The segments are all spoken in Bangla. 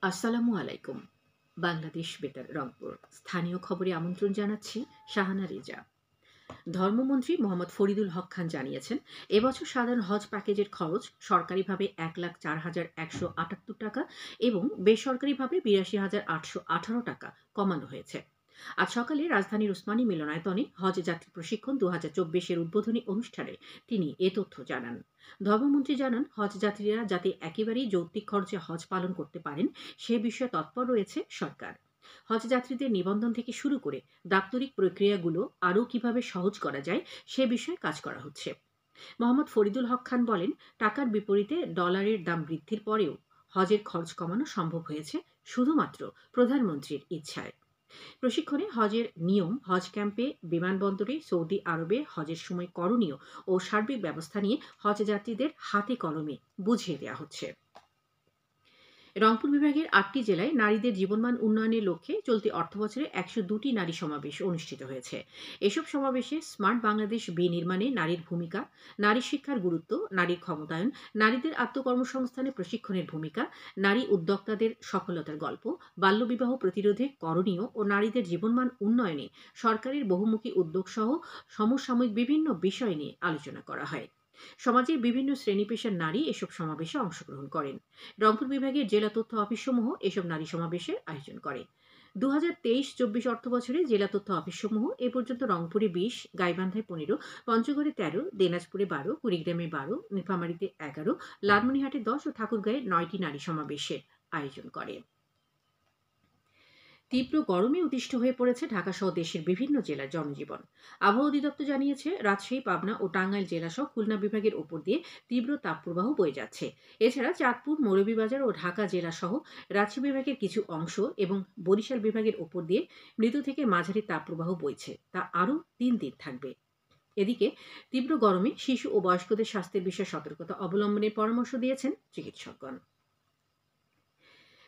আসসালামু আলাইকুম। বাংলাদেশ বেতার রংপুর স্থানীয় খবরে আমন্ত্রণ জানাচ্ছি শাহানা রেজা। ধর্মমন্ত্রী মোহাম্মদ ফরিদুল হক খান জানিয়েছেন, এবছর সাধারণ হজ প্যাকেজের খরচ সরকারিভাবে ১,০৪,১৭৮ টাকা এবং বেসরকারিভাবে ৮২,৮১৮ টাকা কমানো হয়েছে। আজ সকালে রাজধানীর উসমানী মিলনায়তনে হজ যাত্রী প্রশিক্ষণ ২০২৪-এর উদ্বোধনী অনুষ্ঠানে তিনি এ তথ্য জানান। ধর্মমন্ত্রী জানান, হজ যাত্রীরা যাতে একেবারেই যৌক্তিক খরচে হজ পালন করতে পারেন সে বিষয়ে তৎপর রয়েছে সরকার। হজ যাত্রীদের নিবন্ধন থেকে শুরু করে দাপ্তরিক প্রক্রিয়াগুলো আরও কিভাবে সহজ করা যায় সে বিষয়ে কাজ করা হচ্ছে। মোহাম্মদ ফরিদুল হক খান বলেন, টাকার বিপরীতে ডলারের দাম বৃদ্ধির পরেও হজের খরচ কমানো সম্ভব হয়েছে শুধুমাত্র প্রধানমন্ত্রীর ইচ্ছায়। প্রশিক্ষণে হজের নিয়ম, হজ ক্যাম্পে, বিমানবন্দরে, সৌদি আরবে হজের সময় করণীয় ও সার্বিক ব্যবস্থা নিয়ে হজ যাত্রীদের হাতে কলমে বুঝিয়ে দেওয়া হচ্ছে। রংপুর বিভাগের ৮টি জেলায় নারীদের জীবনমান উন্নয়নের লক্ষ্যে চলতি অর্থবছরে ১০২টি নারী সমাবেশ অনুষ্ঠিত হয়েছে। এসব সমাবেশে স্মার্ট বাংলাদেশ বিনির্মাণে নারীর ভূমিকা, নারী শিক্ষার গুরুত্ব, নারীর ক্ষমতায়ন, নারীদের আত্মকর্মসংস্থানে প্রশিক্ষণের ভূমিকা, নারী উদ্যোক্তাদের সফলতার গল্প, বাল্যবিবাহ প্রতিরোধে করণীয় ও নারীদের জীবনমান উন্নয়নে সরকারের বহুমুখী উদ্যোগসহ সমসাময়িক বিভিন্ন বিষয় নিয়ে আলোচনা করা হয়। সমাজের বিভিন্ন শ্রেণী পেশার নারী এসব সমাবেশে অংশগ্রহণ করেন। রংপুর বিভাগের জেলা তথ্য অফিসসমূহ এসব নারী সমাবেশের আয়োজন করে। ২০২৩-২৪ অর্থবছরে জেলা তথ্য অফিসসমূহ এ পর্যন্ত রংপুরে ২০, গাইবান্ধায় ১৫, পঞ্চগড়ে ১৩, দিনাজপুরে ১২, কুড়িগ্রামে ১২, নীলফামারীতে ১১, লালমনিরহাটে ১০ ও ঠাকুরগাঁয়ে ৯টি নারী সমাবেশের আয়োজন করে। তীব্র গরমে অতিষ্ঠ হয়ে পড়েছে ঢাকাসহ দেশের বিভিন্ন জেলার জনজীবন। আবহাওয়া অধিদপ্তর জানিয়েছে, রাজশাহী, পাবনা ও টাঙ্গাইল জেলাসহ খুলনা বিভাগের ওপর দিয়ে তীব্র তাপপ্রবাহ বয়ে যাচ্ছে। এছাড়া চাঁদপুর, মৌলভীবাজার ও ঢাকা জেলাসহ রাজশাহী বিভাগের কিছু অংশ এবং বরিশাল বিভাগের ওপর দিয়ে মৃদু থেকে মাঝারি তাপপ্রবাহ বইছে, তা আরও ৩ দিন থাকবে। এদিকে তীব্র গরমে শিশু ও বয়স্কদের স্বাস্থ্যের বিষয়ে সতর্কতা অবলম্বনের পরামর্শ দিয়েছেন চিকিৎসকগণ।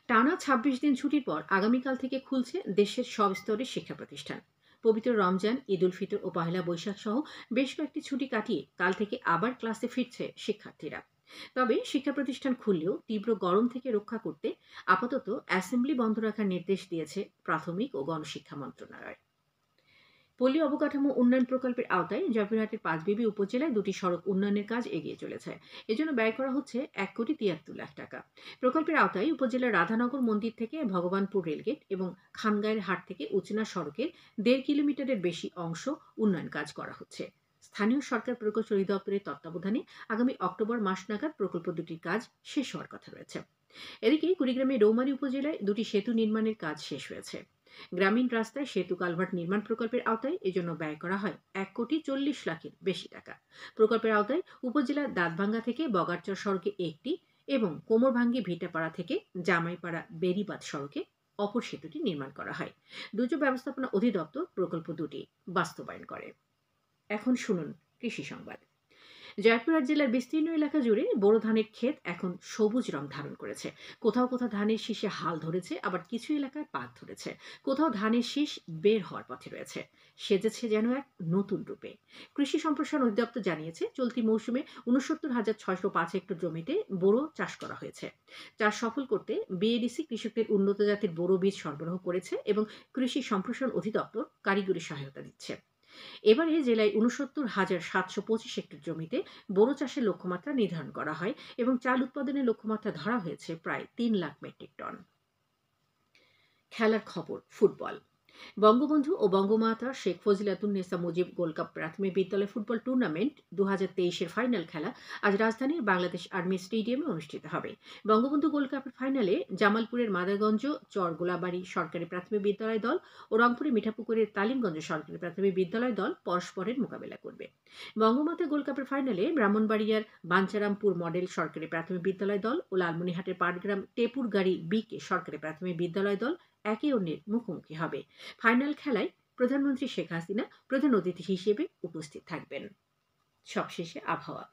টানা ২৬ দিন ছুটির পর আগামীকাল থেকে খুলছে দেশের সব স্তরের শিক্ষা প্রতিষ্ঠান। পবিত্র রমজান, ঈদ উল ফিতর ও পহেলা বৈশাখ সহ বেশ কয়েকটি ছুটি কাটিয়ে কাল থেকে আবার ক্লাসে ফিরছে শিক্ষার্থীরা। তবে শিক্ষা প্রতিষ্ঠান খুললেও তীব্র গরম থেকে রক্ষা করতে আপাতত অ্যাসেম্বলি বন্ধ রাখার নির্দেশ দিয়েছে প্রাথমিক ও গণশিক্ষা মন্ত্রণালয়। পল্লী অবকাঠামো উন্নয়ন প্রকল্পের আওতায় জয়পুরহাটের পাঁচবিবি উপজেলায় ২টি সড়ক উন্নয়নের কাজ এগিয়ে চলেছে। এজন্য ব্যয় করা হচ্ছে ১,৭৩,০০,০০০ টাকা। প্রকল্পের আওতায় উপজেলার রাধানগর মন্দির থেকে ভগবানপুর রেলগেট এবং খানগাঁয়ের হাট থেকে উচনা সড়কের ১.৫ কিলোমিটারের বেশি অংশ উন্নয়ন কাজ করা হচ্ছে। স্থানীয় সরকার প্রকৌশল অধিদপ্তরের তত্ত্বাবধানে আগামী অক্টোবর মাস নাগাদ প্রকল্প দুটির কাজ শেষ হওয়ার কথা রয়েছে। এদিকে কুড়িগ্রামের রৌমারী উপজেলায় ২টি সেতু নির্মাণের কাজ শেষ হয়েছে। গ্রামীণ রাস্তায় সেতু কালভার্ট নির্মাণ প্রকল্পের আওতায় এজন্য ব্যয় করা হয় ১,৪০,০০,০০০ বেশি টাকা। প্রকল্পের আওতায় উপজেলার দাঁতভাঙ্গা থেকে বগারচর সড়কে একটি এবং কোমরভাঙ্গি ভিটাপাড়া থেকে জামাইপাড়া বেড়িবাঁধ সড়কে অপর সেতুটি নির্মাণ করা হয়। দুর্যোগ ব্যবস্থাপনা অধিদপ্তর প্রকল্প দুটি বাস্তবায়ন করে। এখন শুনুন কৃষি সংবাদ। জয়পুরহাট জেলার বিস্তীর্ণ এলাকা জুড়ে বোরো ধানের ক্ষেত এখন সবুজ রং ধারণ করেছে। কোথাও কোথাও ধানের শীষে হাল ধরেছে, আবার কিছু এলাকায় পাত ধরেছে। কোথাও ধানের শীষ বের হওয়ার পথে রয়েছে। সেজেছে যেন এক নতুন রূপে। কৃষি সম্প্রসারণ অধিদপ্তর জানিয়েছে, চলতি মৌসুমে ৬৯,৬০৫ হেক্টর জমিতে বোরো চাষ করা হয়েছে। চাষ সফল করতে বিএডিসি কৃষকদের উন্নত জাতের বোরো বীজ সরবরাহ করেছে এবং কৃষি সম্প্রসারণ অধিদপ্তর কারিগরি সহায়তা দিচ্ছে। এবারে জেলায় ৬৯,৭২৫ হেক্টর জমিতে বোরো চাষের লক্ষ্যমাত্রা নির্ধারণ করা হয় এবং চাল উৎপাদনের লক্ষ্যমাত্রা ধরা হয়েছে প্রায় ৩ লাখ মেট্রিক টন। খেলার খবর, ফুটবল। বঙ্গবন্ধু ও বঙ্গমাতা শেখ ফজিলাতুন্নেসা মুজিব গোল্ড কাপ প্রাথমিক বিদ্যালয় ফুটবল টুর্নামেন্ট ২০২৩-এর ফাইনাল খেলা আজ রাজধানীর বাংলাদেশ আর্মি স্টেডিয়ামে অনুষ্ঠিত হবে। বঙ্গবন্ধু গোল্ড কাপের ফাইনালে জামালপুরের মাদারগঞ্জ চরগোলাবাড়ি সরকারি প্রাথমিক বিদ্যালয় দল ও রংপুরের মিঠাপুকুরের তালিমগঞ্জ সরকারি প্রাথমিক বিদ্যালয় দল পরস্পরের মোকাবেলা করবে। বঙ্গমাতা গোল্ড কাপের ফাইনালে ব্রাহ্মণবাড়িয়ার বাঞ্চারামপুর মডেল সরকারি প্রাথমিক বিদ্যালয় দল ও লালমনিরহাটের পাটগ্রাম টেপুরগাড়ি বিকে সরকারি প্রাথমিক বিদ্যালয় দল একে অন্যের মুখোমুখি হবে। ফাইনাল খেলায় প্রধানমন্ত্রী শেখ হাসিনা প্রধান অতিথি হিসেবে উপস্থিত থাকবেন। সবশেষে আবহাওয়া।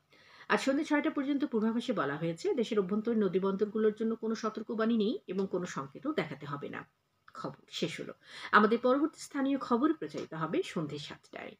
আজ সন্ধ্যে ৬টা পর্যন্ত পূর্বাভাসে বলা হয়েছে, দেশের অভ্যন্তরীণ নদীবন্দরগুলোর জন্য কোনো সতর্কবাণী নেই এবং কোনো সংকেতও দেখাতে হবে না। খবর শেষ হলো। আমাদের পরবর্তী স্থানীয় খবর প্রচারিত হবে সন্ধ্যে ৭টায়।